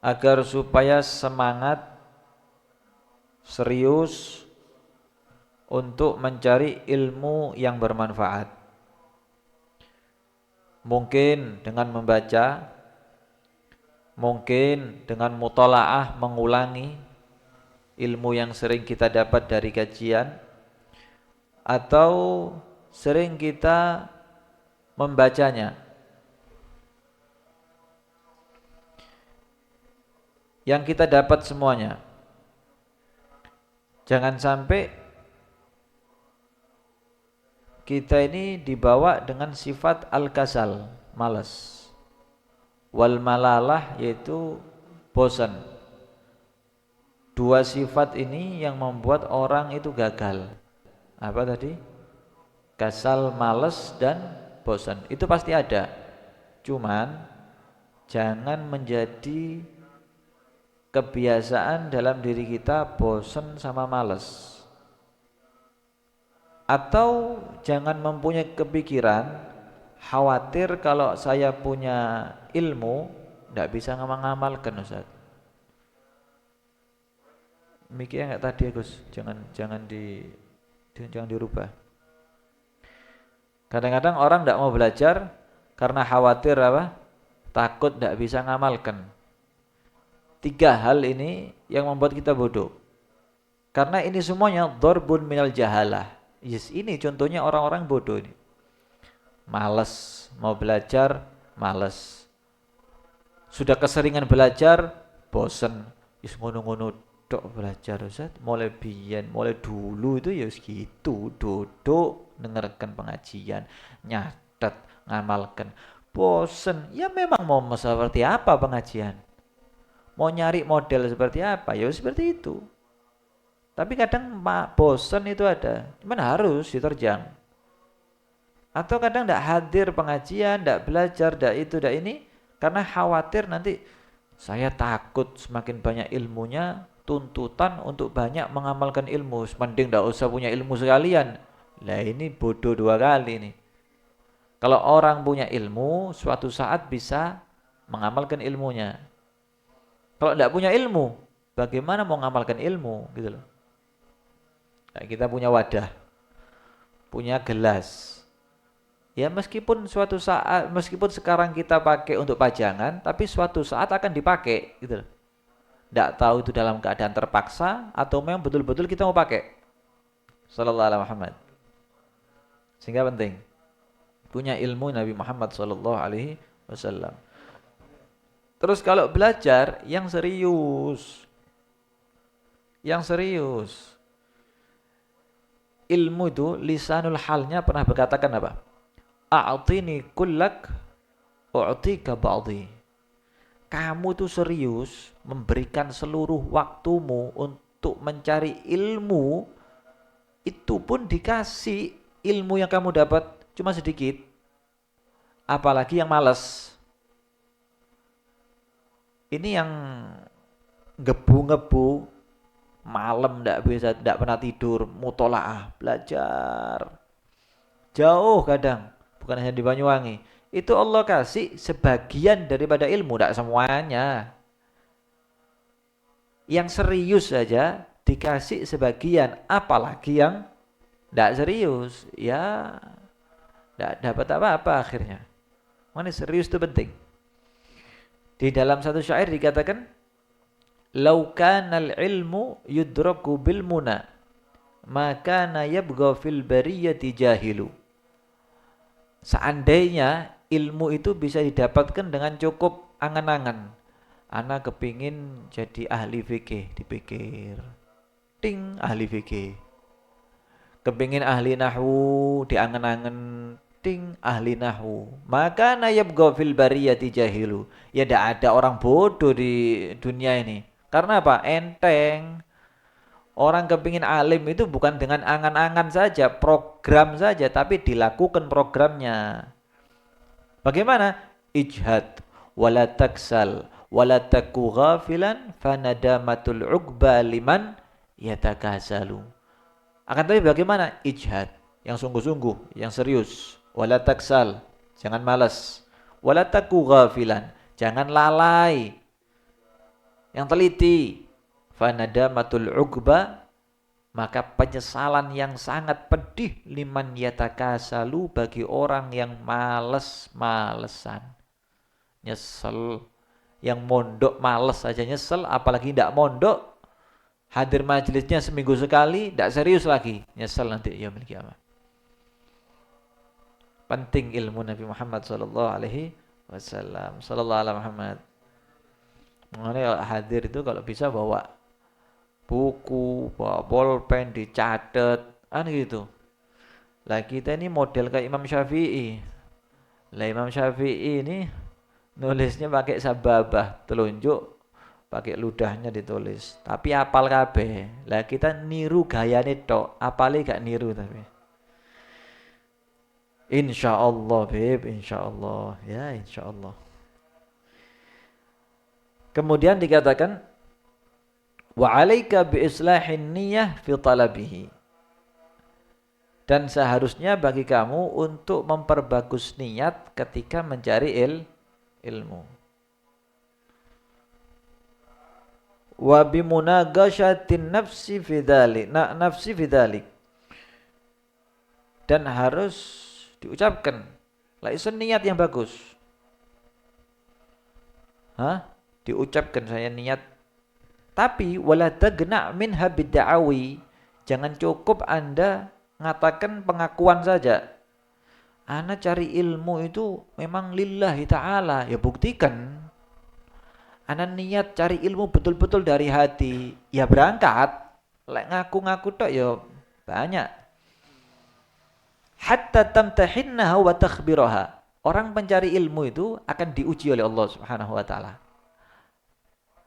agar supaya semangat serius untuk mencari ilmu yang bermanfaat. Mungkin dengan membaca, mungkin dengan mutolaah mengulangi ilmu yang sering kita dapat dari kajian, atau sering kita membacanya. Yang kita dapat semuanya. Jangan sampai kita ini dibawa dengan sifat al-kasal, malas. Wal malalah, yaitu bosan. Dua sifat ini yang membuat orang itu gagal. Apa tadi? Kasal, malas, dan bosan. Itu pasti ada. Cuman jangan menjadi kebiasaan dalam diri kita bosan sama malas. Atau jangan mempunyai kepikiran khawatir kalau saya punya ilmu tidak bisa ngamalkan, Ustaz. Mikirnya nggak tadi, Gus. Jangan dirubah. Kadang-kadang orang tidak mau belajar karena khawatir apa? Takut tidak bisa ngamalkan. Tiga hal ini yang membuat kita bodoh. Karena ini semuanya dharbun minal jahalah. Yes, ini contohnya orang-orang bodoh ini. Malas mau belajar, malas. Sudah keseringan belajar, bosen. Yes, ngono-ngono tok belajar, Ustaz. Mulai biyen, mulai dulu itu ya segitu, duduk dengarkan pengajian, nyatet, ngamalkan. Bosen. Ya memang mau seperti apa pengajian? Mau nyari model seperti apa? Ya seperti itu. Tapi kadang bosan itu ada, cuman harus diterjang. Atau kadang tidak hadir pengajian, tidak belajar, tidak itu, tidak ini, karena khawatir nanti saya takut semakin banyak ilmunya, tuntutan untuk banyak mengamalkan ilmu. Mending tidak usah punya ilmu sekalian. Lah ini bodoh dua kali nih. Kalau orang punya ilmu, suatu saat bisa mengamalkan ilmunya. Kalau tidak punya ilmu, bagaimana mau mengamalkan ilmu, gitu loh. Nah, kita punya wadah, punya gelas. Ya meskipun suatu saat, meskipun sekarang kita pakai untuk pajangan, tapi suatu saat akan dipakai, gitu loh. Tidak tahu itu dalam keadaan terpaksa atau memang betul-betul kita mau pakai. Sallallahu alaihi Muhammad. Sehingga penting punya ilmu Nabi Muhammad sallallahu alaihi wasallam. Terus kalau belajar yang serius, yang serius. Ilmu itu lisanul halnya pernah berkatakan apa? A'tini kullak u'tika ba'dhi. Kamu tuh serius memberikan seluruh waktumu untuk mencari ilmu, itu pun dikasih ilmu yang kamu dapat cuma sedikit. Apalagi yang malas. Ini yang gebu-gebu, malam tidak bisa, tidak pernah tidur, mutolaah, belajar jauh kadang, bukan hanya di Banyuwangi. Itu Allah kasih sebagian daripada ilmu, tidak semuanya. Yang serius saja dikasih sebagian, apalagi yang tidak serius, ya tidak dapat apa-apa akhirnya. Mana serius itu penting. Di dalam satu syair dikatakan, "Lau kanal ilmu yudraku bil muna, maka na yabgha fil bariyati jahilu." Seandainya ilmu itu bisa didapatkan dengan cukup angan-angan. Ana kepingin jadi ahli fikih, dipikir. Ting, ahli fikih. Kepingin ahli nahwu, diangen-angen. Ting, ahli nahwu. Maka na yabgha fil bariyati jahilu. Ya tidak ada orang bodoh di dunia ini. Karena apa? Enteng. Orang kepingin alim itu bukan dengan angan-angan saja, program saja, tapi dilakukan programnya. Bagaimana? Ijhad, wala taksal, wala taku ghafilan, fanadamatul uqba liman yatakasalu. Akan tapi bagaimana? Ijhad, yang sungguh-sungguh, yang serius. Wala taksal, jangan malas. Wala taku ghafilan, jangan lalai. yang teliti. Fanadamatul uqba, maka penyesalan yang sangat pedih liman yatakasalu, bagi orang yang males-malesan. Nyesel, yang mondok males aja nyesel, apalagi tidak mondok, hadir majelisnya seminggu sekali, tidak serius lagi, nyesel nanti yaumil kiamah. Penting ilmu Nabi Muhammad sallallahu alaihi wasallam. Sallallahu alaihi Muhammad. Mengenai hadir itu kalau bisa bawa buku, bawa bolpen, dicatat, gitu. Lah kita ini model kayak Imam Syafi'i. Lah Imam Syafi'i ini nulisnya pakai sababah, telunjuk, pakai ludahnya ditulis. Tapi apal kabeh. Lah kita niru gayane tok, apale gak niru tapi. Insyaallah, Beb, insyaallah. Ya, insyaallah. Kemudian dikatakan wa 'alaika bi islahin niyyah fi talabihi. Dan seharusnya bagi kamu untuk memperbagus niat ketika mencari ilmu. Wa bi munagashatin nafsi fi dzalik. Dan harus diucapkan la niat yang bagus. Diucapkan saya niat. Tapi wala tagna minha bidda'awi, jangan cukup Anda mengatakan pengakuan saja. Ana cari ilmu itu memang lillahi ta'ala, ya buktikan. Ana niat cari ilmu betul-betul dari hati, ya berangkat. Lek ngaku-ngaku tok ya banyak. Hatta tamtahinnaha wa takhbiraha. Orang pencari ilmu itu akan diuji oleh Allah Subhanahu wa taala.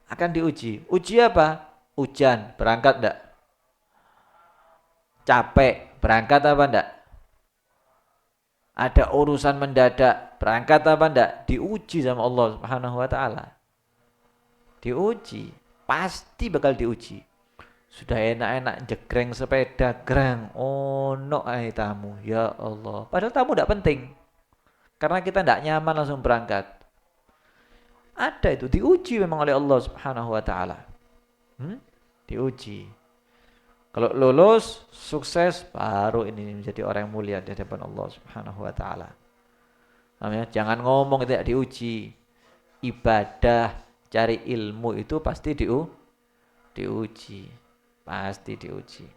Akan diuji. Uji apa? Ujian, berangkat enggak? Capek, berangkat apa enggak? Ada urusan mendadak, berangkat apa enggak? Diuji sama Allah Subhanahu wa taala. Diuji, pasti bakal diuji. Sudah enak-enak jegreng sepeda, grang, ono ae tamu, ya Allah. Padahal tamu enggak penting. Karena kita enggak nyaman langsung berangkat. Ada itu, diuji memang oleh Allah Subhanahu wa taala. Diuji. Kalau lulus, sukses, baru ini menjadi orang yang mulia di hadapan Allah Subhanahu wa taala. Jangan ngomong tidak diuji. Ibadah, cari ilmu itu pasti diuji. Pasti diuji.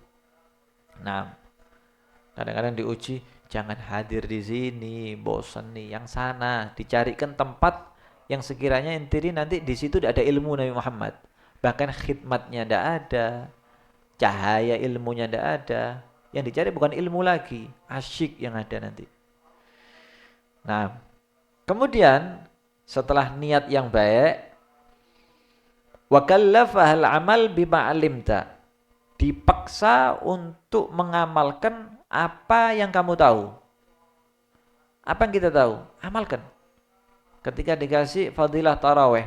Nah, kadang-kadang diuji, jangan hadir di sini, bosan nih, yang sana, dicarikan tempat yang sekiranya inti nanti di situ ada ilmu Nabi Muhammad. Bahkan khidmatnya tidak ada, cahaya ilmunya tidak ada. Yang dicari bukan ilmu lagi, asyik yang ada nanti. Nah, kemudian setelah niat yang baik, wa kallafahal amal bima alimta, dipaksa untuk mengamalkan apa yang kamu tahu. Apa yang kita tahu? Amalkan. Ketika dikasih fadilah tarawih,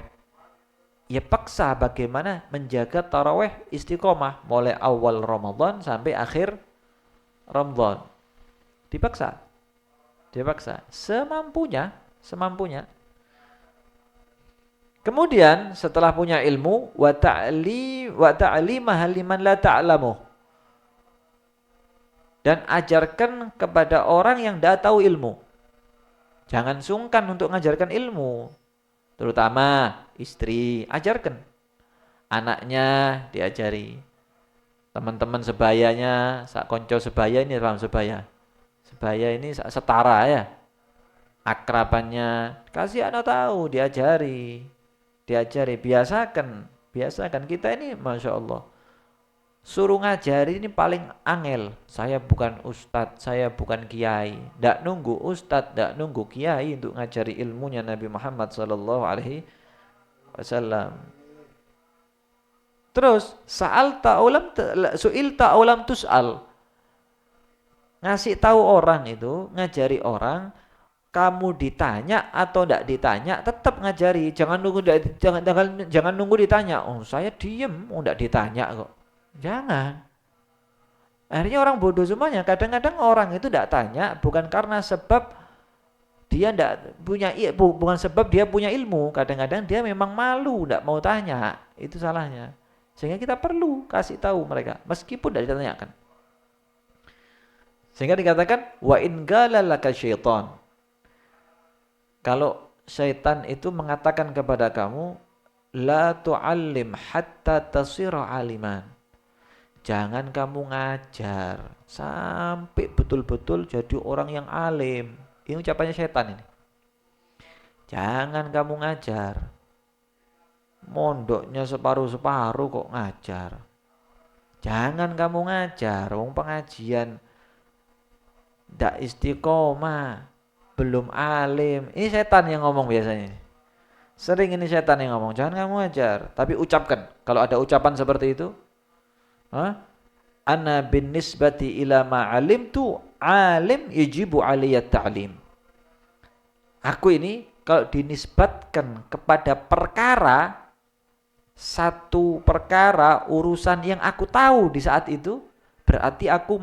ya paksa bagaimana menjaga tarawih istiqomah mulai awal Ramadan sampai akhir Ramadan. Dipaksa semampunya. Kemudian setelah punya ilmu, wa ta'limah liman la ta'lamu, dan ajarkan kepada orang yang tidak tahu ilmu. Jangan sungkan untuk mengajarkan ilmu. Terutama istri, ajarkan. Anaknya diajari. Teman-teman sebayanya, sak konco sebaya ini, paham sebaya? Sebaya ini setara ya. Akrabannya, kasih anak tahu, diajari. Biasakan. Kita ini Masya Allah. Suruh ngajari ini paling angel. Saya bukan ustadz, saya bukan kiai. Tidak nunggu ustadz, tidak nunggu kiai untuk ngajari ilmunya Nabi Muhammad sallallahu alaihi wasallam. Terus su'ilta ulam tus'al. Ngasih tahu orang itu, ngajari orang, kamu ditanya atau tidak ditanya, tetap ngajari. Jangan nunggu ditanya. Oh, saya diem, tidak ditanya kok. Jangan. Akhirnya orang bodoh semuanya. Kadang-kadang orang itu tidak tanya bukan karena sebab Dia tidak punya, bukan sebab dia punya ilmu. Kadang-kadang dia memang malu, tidak mau tanya. Itu salahnya. Sehingga kita perlu kasih tahu mereka, meskipun tidak ditanyakan. Sehingga dikatakan, wa in qala laka syaitan. Kalau syaitan itu mengatakan kepada kamu, la tu'allim hatta tasira aliman. Jangan kamu ngajar sampai betul-betul jadi orang yang alim. Ini ucapannya setan ini. Jangan kamu ngajar. Mondoknya separuh-separuh kok ngajar. Jangan kamu ngajar, wong pengajian ndak istiqomah, belum alim. Ini setan yang ngomong biasanya. Sering ini setan yang ngomong, jangan kamu ngajar, tapi ucapkan. Kalau ada ucapan seperti itu, ana bin nisbati ila ma alimtu alim yajibu aliyat ta'lim. Aku ini kalau dinisbatkan kepada perkara, satu perkara urusan yang aku tahu di saat itu, berarti aku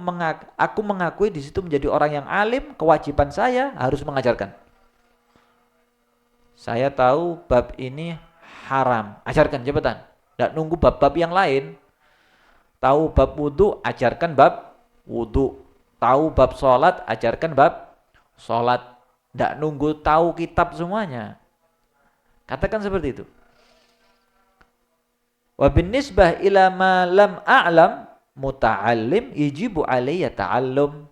mengakui di situ menjadi orang yang alim. Kewajiban saya harus mengajarkan. Saya tahu bab ini haram, ajarkan cepetan. Tidak nunggu bab-bab yang lain. Tahu bab wudu, ajarkan bab wudu. Tahu bab sholat, ajarkan bab sholat. Tidak nunggu tahu kitab semuanya. Katakan seperti itu. Wa bin nisbah ila ma lam a'lam muta'allim yajibu alayya ta'allum.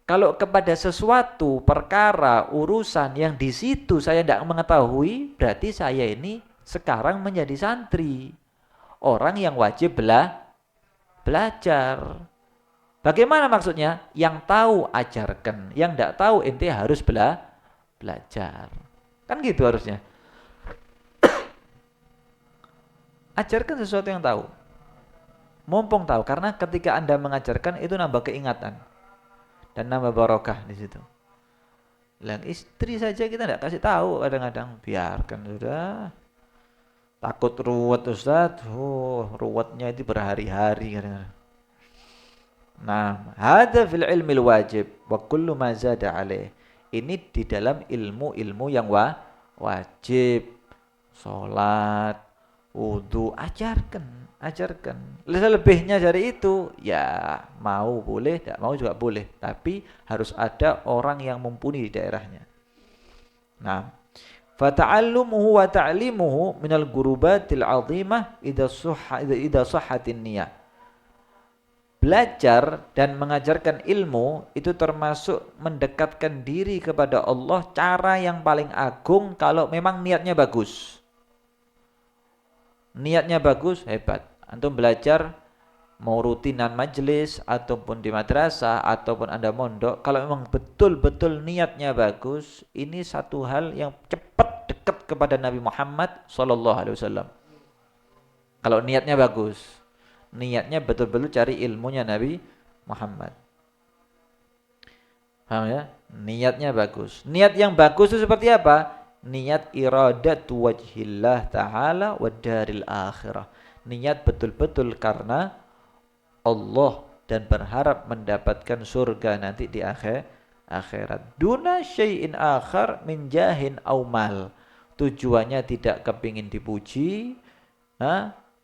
Kalau kepada sesuatu perkara urusan yang di situ saya tidak mengetahui, berarti saya ini sekarang menjadi santri, orang yang wajib belajar. Bagaimana maksudnya? Yang tahu ajarkan, yang tidak tahu ente harus belajar. Kan gitu harusnya. Ajarkan sesuatu yang tahu. Mumpung tahu, karena ketika Anda mengajarkan itu nambah keingatan dan nambah barokah di situ. Yang istri saja kita tidak kasih tahu kadang-kadang, biarkan sudah. Takut ruwet Ustaz, ruwetnya itu berhari-hari kadang-kadang. Nah, hadza fil ilmil wajib wa kullu ma zada alaih. Ini di dalam ilmu-ilmu yang wajib. Salat, wudu, ajarkan. Lebihnya dari itu, ya mau boleh, tidak mau juga boleh. Tapi harus ada orang yang mumpuni di daerahnya. Nah, fata'allumuhu wa ta'limuhu minal gurubatil azimah idza sahhatin niyah. Belajar dan mengajarkan ilmu itu termasuk mendekatkan diri kepada Allah, cara yang paling agung kalau memang niatnya bagus. Niatnya bagus, hebat. Antum belajar mau rutinan majelis ataupun di madrasah ataupun Anda mondok, kalau memang betul-betul niatnya bagus, ini satu hal yang cepat dekat kepada Nabi Muhammad SAW. Kalau niatnya bagus, niatnya betul-betul cari ilmunya Nabi Muhammad. Paham ya? Niatnya bagus. Niat yang bagus itu seperti apa? Niat iradatu wajhillah ta'ala wa daril akhirah. Niat betul-betul karena Allah dan berharap mendapatkan surga nanti di akhirat. Duna syai'in akhar min jahin aw mal. Tujuannya tidak kepingin dipuji,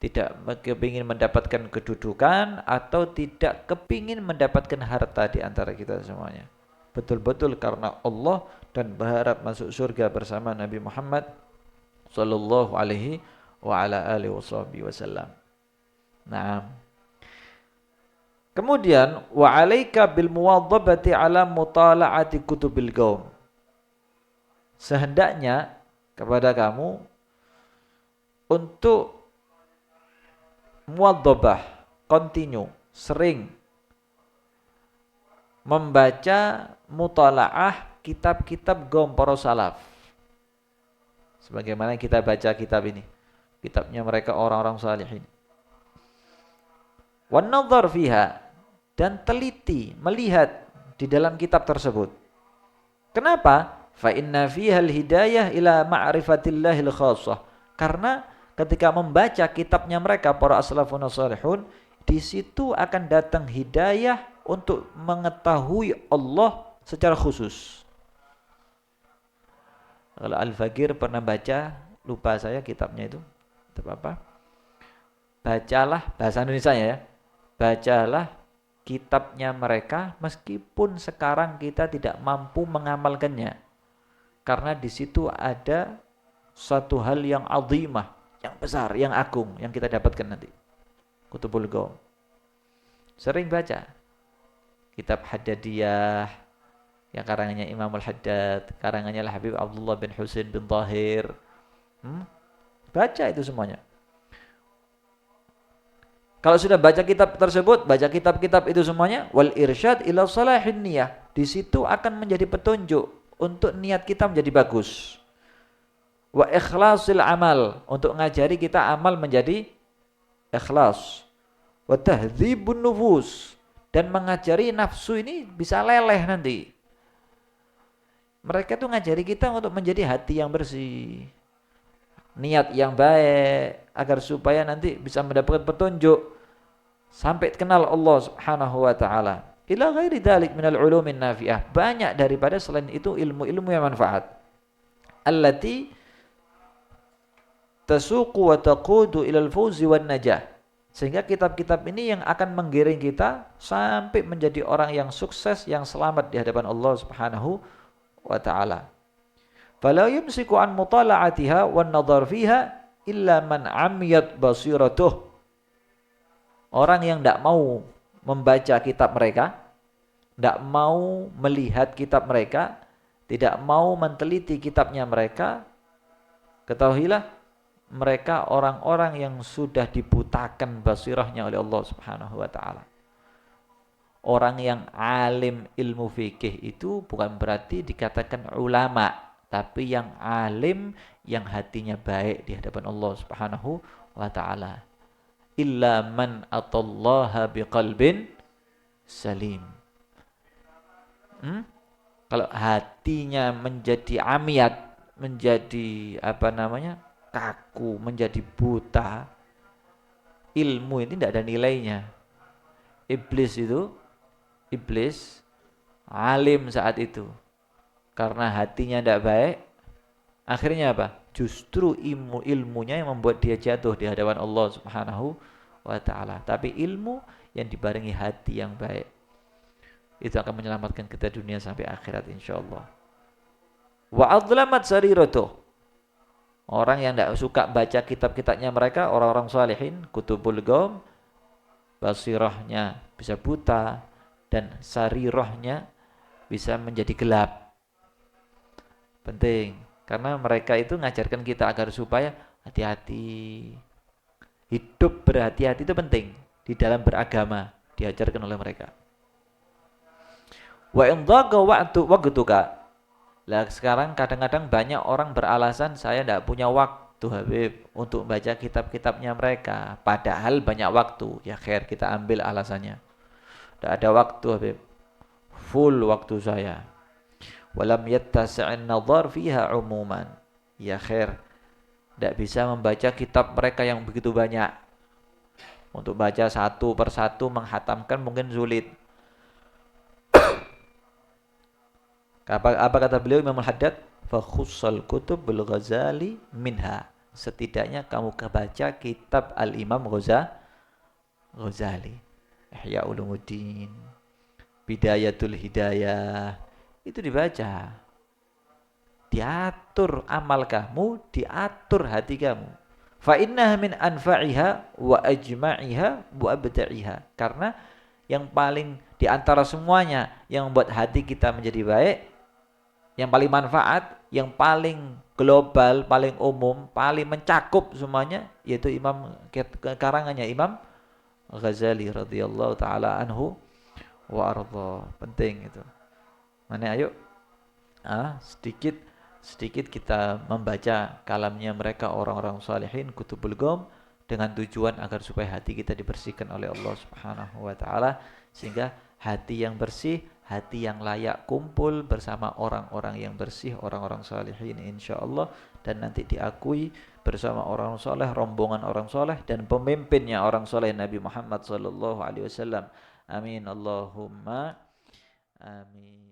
tidak kepingin mendapatkan kedudukan, atau tidak kepingin mendapatkan harta di antara kita semuanya. Betul-betul karena Allah dan berharap masuk surga bersama Nabi Muhammad sallallahu alaihi wa ala alihi wasallam. Nah, kemudian wa alaika bil muwadhabati ala mutala'ati kutubil qaum. Sehendaknya kepada kamu untuk muwadhabah, continue, sering membaca mutala'ah kitab-kitab qaum para salaf. Sebagaimana kita baca kitab ini, kitabnya mereka orang-orang salihin. Wan nadhar fiha, dan teliti melihat di dalam kitab tersebut. Kenapa? Fa inna fiha al-hidayah ila ma'rifatillahil khassah. Karena ketika membaca kitabnya mereka para as-salafun salihun, di situ akan datang hidayah untuk mengetahui Allah secara khusus. Kalau Al-Fakir pernah baca, lupa saya kitabnya itu. Kitab apa? Bacalah, bahasa Indonesia ya. Bacalah kitabnya mereka meskipun sekarang kita tidak mampu mengamalkannya. Karena di situ ada suatu hal yang azimah, yang besar, yang agung, yang kita dapatkan nanti. Kutubul Ghaum. Sering baca kitab Haddadiyah yang karangannya Imam Al-Haddad, karangannya Habib Abdullah bin Husain bin Tahir. Baca itu semuanya. Kalau sudah baca kitab tersebut, baca kitab-kitab itu semuanya, wal irsyad ila salahin niyah. Di situ akan menjadi petunjuk untuk niat kita menjadi bagus. Wa ikhlasil amal, untuk ngajari kita amal menjadi ikhlas. Wa tahdzibun nufus, dan mengajari nafsu ini bisa leleh nanti. Mereka tuh ngajari kita untuk menjadi hati yang bersih, niat yang baik, agar supaya nanti bisa mendapatkan petunjuk sampai kenal Allah Subhanahu wa taala. Ila ghairi dzalik minal ulumin nafi'ah, banyak daripada selain itu ilmu-ilmu yang manfaat. Allati tasuqu wa taqudu ilal fawzi wan najah. Sehingga kitab-kitab ini yang akan menggiring kita sampai menjadi orang yang sukses, yang selamat di hadapan Allah Subhanahu wa ta'ala. Fala yumsiku an mutala'atiha wan nadhar fiha illa man amiyat basiratuh. Orang yang tidak mau membaca kitab mereka, tidak mau melihat kitab mereka, tidak mau menteliti kitabnya mereka, ketahuilah mereka orang-orang yang sudah dibutakan basirahnya oleh Allah Subhanahu wa ta'ala. Orang yang alim ilmu fikih itu bukan berarti dikatakan ulama, tapi yang alim, yang hatinya baik di hadapan Allah Subhanahu wa ta'ala. Illa man atallaha biqalbin salim. Kalau hatinya menjadi amiyat, menjadi kaku, menjadi buta, ilmu ini tidak ada nilainya. Iblis alim saat itu, karena hatinya tidak baik, akhirnya apa? Justru ilmunya yang membuat dia jatuh di hadapan Allah Subhanahu wa ta'ala. Tapi ilmu yang dibarengi hati yang baik, itu akan menyelamatkan kita dunia sampai akhirat insyaallah. Wa adlamat sariratuh, orang yang tidak suka baca kitab-kitabnya mereka, orang-orang salihin, kutubul ghaum, basirahnya bisa buta dan sarirahnya bisa menjadi gelap. Penting, karena mereka itu ngajarkan kita agar supaya hati-hati. Hidup berhati-hati itu penting di dalam beragama, diajarkan oleh mereka. Wa in dhaqa waqtuka. Lah sekarang kadang-kadang banyak orang beralasan saya tidak punya waktu Habib untuk baca kitab-kitabnya mereka, padahal banyak waktu. Ya khair, kita ambil alasannya. Tidak ada waktu Habib, full waktu saya. Walam yattasi'in nadhar fiha umuman. Ya khair, tidak bisa membaca kitab mereka yang begitu banyak. Untuk baca satu persatu menghatamkan mungkin sulit. Apa kata beliau Imam Al-Haddad? Fa khussal kutub bil Ghazali minha. Setidaknya kamu baca kitab Al-Imam Ghazali. Ihya Ulumuddin, Bidayatul Hidayah, itu dibaca. Diatur amal kamu, diatur hati kamu. Fa innaha min anfa'iha wa ajma'iha wa abda'iha. Karena yang paling di antara semuanya yang membuat hati kita menjadi baik, yang paling manfaat, yang paling global, paling umum, paling mencakup semuanya, yaitu karangannya Imam Ghazali radhiyallahu taala anhu wa arda. Penting itu. Mana ayo sedikit kita membaca kalamnya mereka, orang-orang salihin, kutubul ghaum, dengan tujuan agar supaya hati kita dibersihkan oleh Allah Subhanahu wa taala, sehingga hati yang bersih, hati yang layak kumpul bersama orang-orang yang bersih, orang-orang salihin insyaallah, dan nanti diakui bersama orang soleh, rombongan orang soleh, dan pemimpinnya orang soleh Nabi Muhammad sallallahu alaihi wasallam. Amin Allahumma amin.